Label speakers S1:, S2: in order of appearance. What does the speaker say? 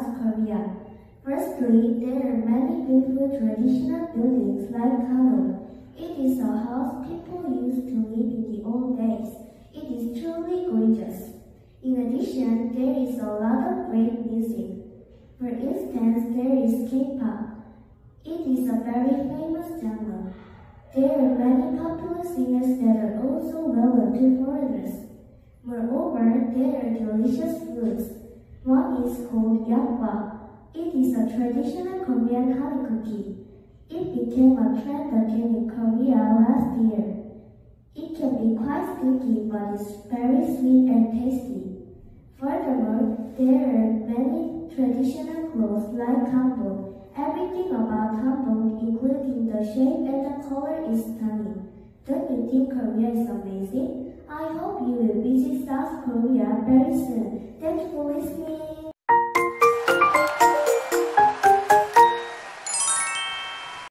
S1: South Korea. Firstly, there are many beautiful traditional buildings like Hanok. It is a house people used to live in the old days. It is truly gorgeous. In addition, there is a lot of great music. For instance, there is K-pop. It is a very famous genre. There are many popular singers that are also well-known to foreigners. Moreover, there are delicious foods. One is called yakgwa. It is a traditional Korean honey cookie. It became a trend again in Korea last year. It can be quite sticky but is very sweet and tasty. Furthermore, there are many traditional clothes like hanbok. Everything about hanbok, including the shape and the color, is stunning. Don't you think Korea is amazing? I hope you will visit South Korea very soon. Thank you for listening.